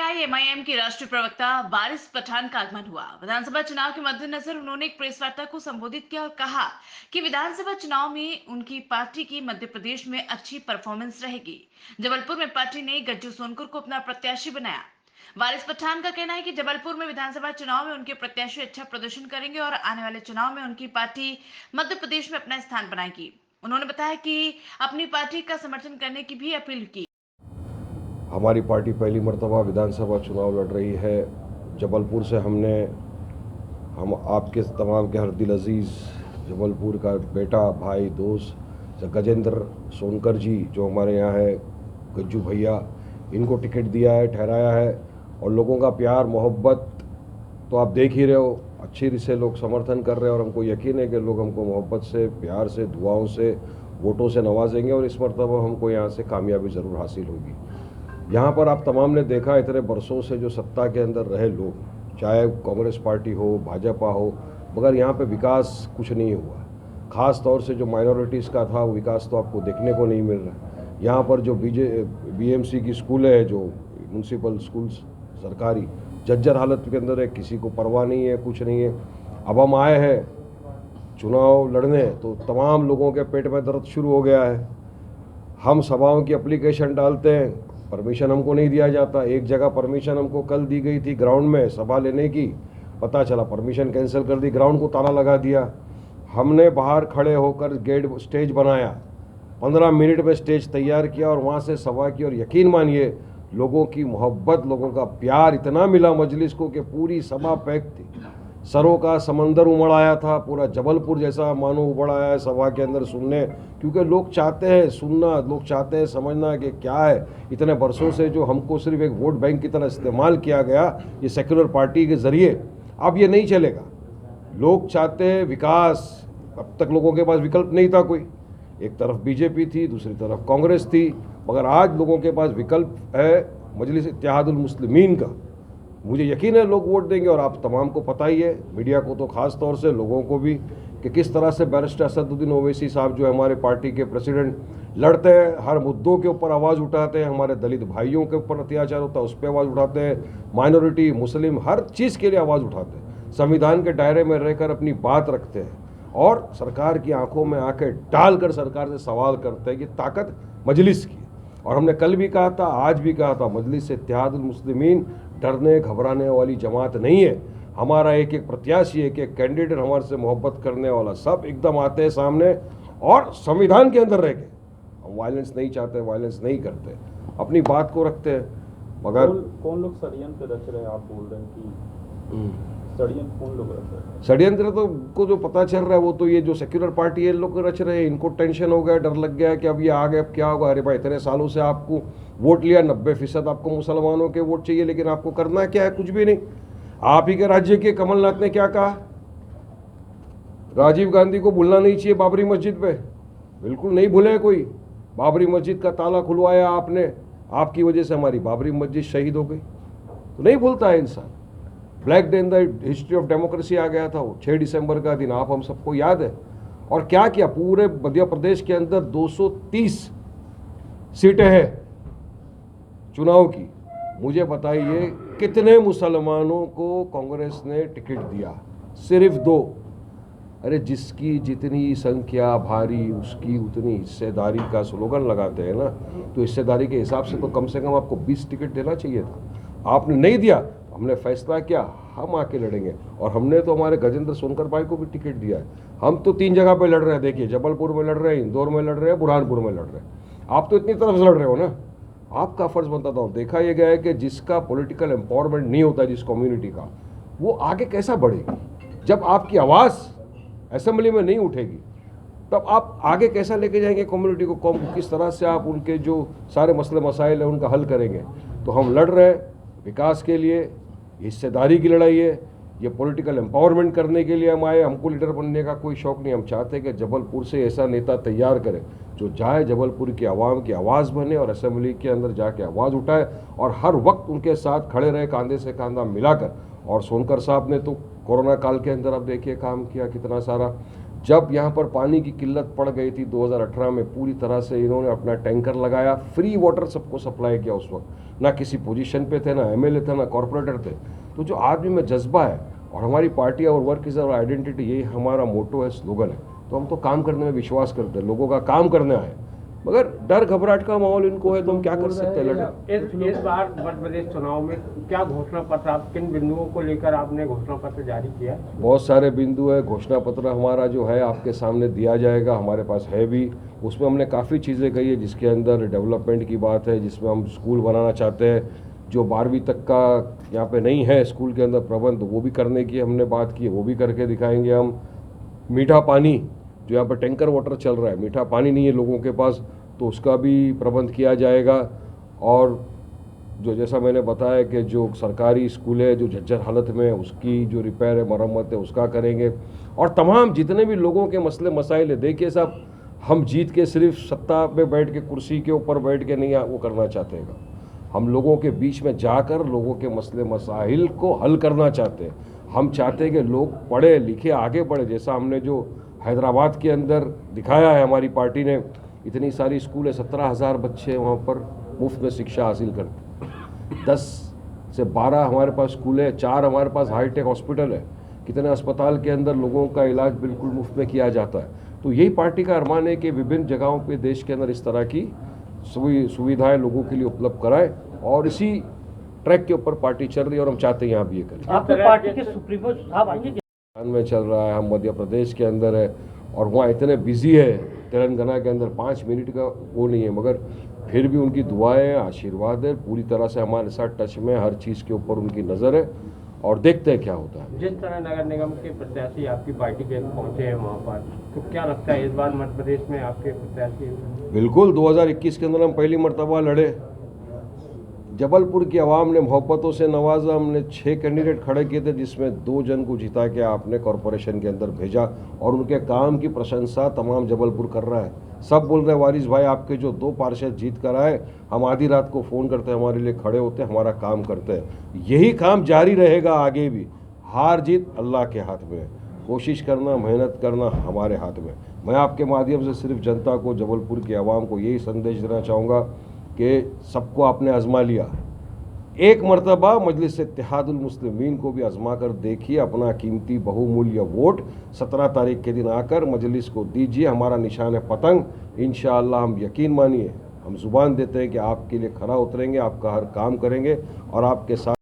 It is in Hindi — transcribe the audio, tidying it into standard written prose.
एआईएमआईएम की राष्ट्रीय प्रवक्ता वारिस पठान का आगमन हुआ। विधानसभा चुनाव के मद्देनजर उन्होंने एक प्रेस वार्ता को संबोधित किया और कहा कि विधानसभा चुनाव में उनकी पार्टी की मध्य प्रदेश में अच्छी परफॉर्मेंस रहेगी। जबलपुर में पार्टी ने गज्जू सोनकर को अपना प्रत्याशी बनाया। वारिस पठान का कहना है कि जबलपुर में विधानसभा चुनाव में उनके प्रत्याशी अच्छा प्रदर्शन करेंगे और आने वाले चुनाव में उनकी पार्टी मध्य प्रदेश में अपना स्थान बनाएगी। उन्होंने बताया कि अपनी पार्टी का समर्थन करने की भी अपील की। हमारी पार्टी पहली मर्तबा विधानसभा चुनाव लड़ रही है। जबलपुर से हम आपके तमाम के हर दिल अजीज़ जबलपुर का बेटा, भाई, दोस्त गजेंद्र सोनकर जी जो हमारे यहाँ है, गज्जू भैया, इनको टिकट दिया है, ठहराया है। और लोगों का प्यार मोहब्बत तो आप देख ही रहे हो, अच्छी से लोग समर्थन कर रहे हैं। और हमको यकीन है कि लोग हमको मोहब्बत से, प्यार से, दुआओं से, वोटों से नवाजेंगे और इस मर्तबा हमको यहाँ से कामयाबी ज़रूर हासिल होगी। यहाँ पर आप तमाम ने देखा, इतने बरसों से जो सत्ता के अंदर रहे लोग, चाहे कांग्रेस पार्टी हो, भाजपा हो, मगर यहाँ पे विकास कुछ नहीं हुआ। ख़ास तौर से जो माइनॉरिटीज़ का था वो विकास तो आपको देखने को नहीं मिल रहा। यहाँ पर जो बीएमसी की स्कूलें हैं, जो म्यूनसिपल स्कूल्स सरकारी, जर्जर हालत के अंदर है, किसी को परवाह नहीं है, कुछ नहीं है। अब हम आए हैं चुनाव लड़ने तो तमाम लोगों के पेट में दर्द शुरू हो गया है। हम सभाओं की एप्लीकेशन डालते हैं, परमिशन हमको नहीं दिया जाता। एक जगह परमिशन हमको कल दी गई थी ग्राउंड में सभा लेने की, पता चला परमिशन कैंसिल कर दी, ग्राउंड को ताला लगा दिया। हमने बाहर खड़े होकर गेट स्टेज बनाया, 15 मिनट में स्टेज तैयार किया और वहाँ से सभा की। और यकीन मानिए, लोगों की मोहब्बत, लोगों का प्यार इतना मिला मजलिस को कि पूरी सभा पैक थी। सरों का समंदर उमड़ आया था, पूरा जबलपुर जैसा मानो उमड़ आया है सभा के अंदर सुनने, क्योंकि लोग चाहते हैं सुनना, लोग चाहते हैं समझना कि क्या है। इतने बरसों से जो हमको सिर्फ एक वोट बैंक की तरह इस्तेमाल किया गया ये सेक्युलर पार्टी के ज़रिए, अब ये नहीं चलेगा। लोग चाहते हैं विकास। अब तक लोगों के पास विकल्प नहीं था कोई, एक तरफ बीजेपी थी, दूसरी तरफ कांग्रेस थी, मगर आज लोगों के पास विकल्प है मजलिस इत्तेहादुल मुस्लिमीन का। मुझे यकीन है लोग वोट देंगे। और आप तमाम को पता ही है, मीडिया को तो ख़ास तौर से, लोगों को भी, कि किस तरह से बैरिस्टर असदुद्दीन ओवैसी साहब जो हमारे पार्टी के प्रेसिडेंट लड़ते हैं, हर मुद्दों के ऊपर आवाज़ उठाते हैं। हमारे दलित भाइयों के ऊपर अत्याचार होता है उस पर आवाज़ उठाते हैं, माइनॉरिटी, मुस्लिम, हर चीज़ के लिए आवाज़ उठाते हैं, संविधान के दायरे में रहकर अपनी बात रखते हैं और सरकार की आंखों में आंखें डालकर सरकार से सवाल करते हैं कि ताकत मजलिस की। और हमने कल भी कहा था, आज भी कहा था, मजलिस इत्तेहादुल मुस्लिमीन डरने घबराने वाली जमात नहीं है। हमारा एक एक प्रत्याशी, एक एक कैंडिडेट हमारे से मोहब्बत करने वाला, सब एकदम आते हैं सामने और संविधान के अंदर रह के हम वायलेंस नहीं चाहते, वायलेंस नहीं करते, अपनी बात को रखते हैं। मगर कौन लोग षड्यंत्र रच रहे हैं? आप बोल रहे हैं कि षड्यंत्र कौन लोग रच रहे हैं? षड्यंत्र तो को जो पता चल रहा है वो तो ये जो सेक्युलर पार्टी है लोग रच रहे हैं। इनको टेंशन हो गया, डर लग गया कि अब ये आ गए, अब क्या होगा। अरे भाई, इतने सालों से आपको वोट लिया, 90% आपको मुसलमानों के वोट चाहिए, लेकिन आपको करना क्या है? कुछ भी नहीं। आप ही के राज्य के कमलनाथ ने क्या कहा, राजीव गांधी को भूलना नहीं चाहिए बाबरी मस्जिद पे, बिल्कुल नहीं भूले कोई। बाबरी मस्जिद का ताला खुलवाया आपने, आपकी वजह से हमारी बाबरी मस्जिद शहीद हो गई, तो नहीं भूलता है इंसान। Black day in the history of democracy आ गया था वो 6 दिसंबर का दिन, आप हम सबको याद है। और क्या किया, पूरे मध्य प्रदेश के अंदर 230 सीटें हैं चुनाव की। मुझे बताइए कितने मुसलमानों को कांग्रेस ने टिकट दिया? सिर्फ 2। अरे जिसकी जितनी संख्या भारी उसकी उतनी हिस्सेदारी का स्लोगन लगाते हैं ना, तो हिस्सेदारी के हिसाब से तो कम से कम आपको 20 टिकट देना चाहिए था। आपने नहीं दिया, हमने फैसला किया हम आके लड़ेंगे। और हमने तो हमारे गजेंद्र सोनकर भाई को भी टिकट दिया है। हम तो 3 जगह पे लड़ रहे हैं, देखिए, जबलपुर में लड़ रहे हैं, इंदौर में लड़ रहे हैं, बुरहानपुर में लड़ रहे हैं। आप तो इतनी तरफ से लड़ रहे हो ना, आपका फ़र्ज़ बनता था। देखा यह गया है कि जिसका पॉलिटिकल एम्पावरमेंट नहीं होता जिस कम्युनिटी का, वो आगे कैसा बढ़ेगी? जब आपकी आवाज़ असेंबली में नहीं उठेगी तब आप आगे कैसा लेके जाएंगे कम्युनिटी को, कौम को? किस तरह से आप उनके जो सारे मसले मसाइल हैं उनका हल करेंगे? तो हम लड़ रहे हैं विकास के लिए, हिस्सेदारी की लड़ाई है, ये पॉलिटिकल एम्पावरमेंट करने के लिए हम आए। हमको लीडर बनने का कोई शौक़ नहीं। हम चाहते हैं कि जबलपुर से ऐसा नेता तैयार करें जो जाए, जबलपुर की आवाम की आवाज़ बने और असेंबली के अंदर जाके आवाज़ उठाए और हर वक्त उनके साथ खड़े रहे, कांधे से कांधा मिलाकर। और सोनकर साहब ने तो कोरोना काल के अंदर आप देखिए काम किया, कितना सारा जब यहाँ पर पानी की किल्लत पड़ गई थी 2018 में, पूरी तरह से इन्होंने अपना टैंकर लगाया, फ्री वाटर सबको सप्लाई किया। उस वक्त ना किसी पोजीशन पे थे, ना एमएलए थे, ना कॉरपोरेटर थे। तो जो आदमी में जज्बा है, और हमारी पार्टी और वर्क इज़ आवर आइडेंटिटी, यही हमारा मोटो है, स्लोगन है। तो हम तो काम करने में विश्वास करते हैं, लोगों का काम करने आए। मगर डर घबराहट का माहौल इनको है, तो हम क्या कर सकते हैं? लड़े। इस बार मध्य प्रदेश चुनाव में क्या घोषणा पत्र, आप किन बिंदुओं को लेकर आपने घोषणा पत्र जारी किया? बहुत सारे बिंदु है। घोषणा पत्र हमारा जो है आपके सामने दिया जाएगा, हमारे पास है भी। उसमें हमने काफ़ी चीज़ें कही है, जिसके अंदर डेवलपमेंट की बात है, जिसमें हम स्कूल बनाना चाहते हैं। जो 12वीं तक का यहाँ पे नहीं है स्कूल के अंदर प्रबंध, वो भी करने की हमने बात की है, वो भी करके दिखाएंगे हम। मीठा पानी, जो यहाँ पर टैंकर वाटर चल रहा है, मीठा पानी नहीं है लोगों के पास, तो उसका भी प्रबंध किया जाएगा। और जो जैसा मैंने बताया कि जो सरकारी स्कूल है जो जर्जर हालत में है, उसकी जो रिपेयर है, मरम्मत है, उसका करेंगे। और तमाम जितने भी लोगों के मसले मसाइल है, देखिए साहब, हम जीत के सिर्फ सत्ता पे बैठ के, कुर्सी के ऊपर बैठ के नहीं वो करना चाहते हैं। हम लोगों के बीच में जाकर लोगों के मसले मसाइल को हल करना चाहते हैं। हम चाहते हैं कि लोग पढ़े लिखे आगे बढ़े, जैसा हमने जो हैदराबाद के अंदर दिखाया है, हमारी पार्टी ने इतनी सारी स्कूल है, 17,000 बच्चे वहाँ पर मुफ्त में शिक्षा हासिल करते। 10 से 12 हमारे पास स्कूल है, 4 हमारे पास हाईटेक हॉस्पिटल है। कितने अस्पताल के अंदर लोगों का इलाज बिल्कुल मुफ्त में किया जाता है। तो यही पार्टी का अरमान है कि विभिन्न जगहों पे देश के अंदर इस तरह की सुविधाएं लोगों के लिए उपलब्ध कराएं, और इसी ट्रैक के ऊपर पार्टी चल रही है, और हम चाहते हैं यहाँ भी ये करें। आपकी पार्टी के सुप्रीमो साहब आएंगे? राजस्थान में चल रहा है, हम मध्य प्रदेश के अंदर है, और वहाँ इतने बिजी है, तेलंगाना के अंदर 5 मिनट का वो नहीं है। मगर फिर भी उनकी दुआएं, आशीर्वाद है, पूरी तरह से हमारे साथ टच में, हर चीज़ के ऊपर उनकी नज़र है, और देखते हैं क्या होता है। जिस तरह नगर निगम के प्रत्याशी आपकी पार्टी के पहुंचे हैं वहाँ पर, तो क्या लगता है इस बार मध्य प्रदेश में आपके प्रत्याशी? बिल्कुल, 2021 के अंदर हम पहली मरतबा लड़े। जबलपुर की आवाम ने मोहब्बतों से नवाजा। हमने 6 कैंडिडेट खड़े किए थे, जिसमें 2 जन को जिता के आपने कॉरपोरेशन के अंदर भेजा, और उनके काम की प्रशंसा तमाम जबलपुर कर रहा है। सब बोल रहे हैं, वारिस भाई आपके जो 2 पार्षद जीत कर आए, हम आधी रात को फ़ोन करते हैं, हमारे लिए खड़े होते हैं, हमारा काम करते हैं। यही काम जारी रहेगा आगे भी। हार जीत अल्लाह के हाथ में है, कोशिश करना, मेहनत करना हमारे हाथ में। मैं आपके माध्यम से सिर्फ जनता को, जबलपुर की आवाम को यही संदेश देना चाहूँगा कि सबको आपने आजमा लिया, एक मरतबा मजलिस इत्तेहादुल मुस्लिमीन को भी आजमा कर देखिए। अपना कीमती बहुमूल्य वोट 17 तारीख के दिन आकर मजलिस को दीजिए। हमारा निशान है पतंग। इंशाअल्लाह हम यकीन मानिए, हम जुबान देते हैं कि आपके लिए खरा उतरेंगे, आपका हर काम करेंगे, और आपके साथ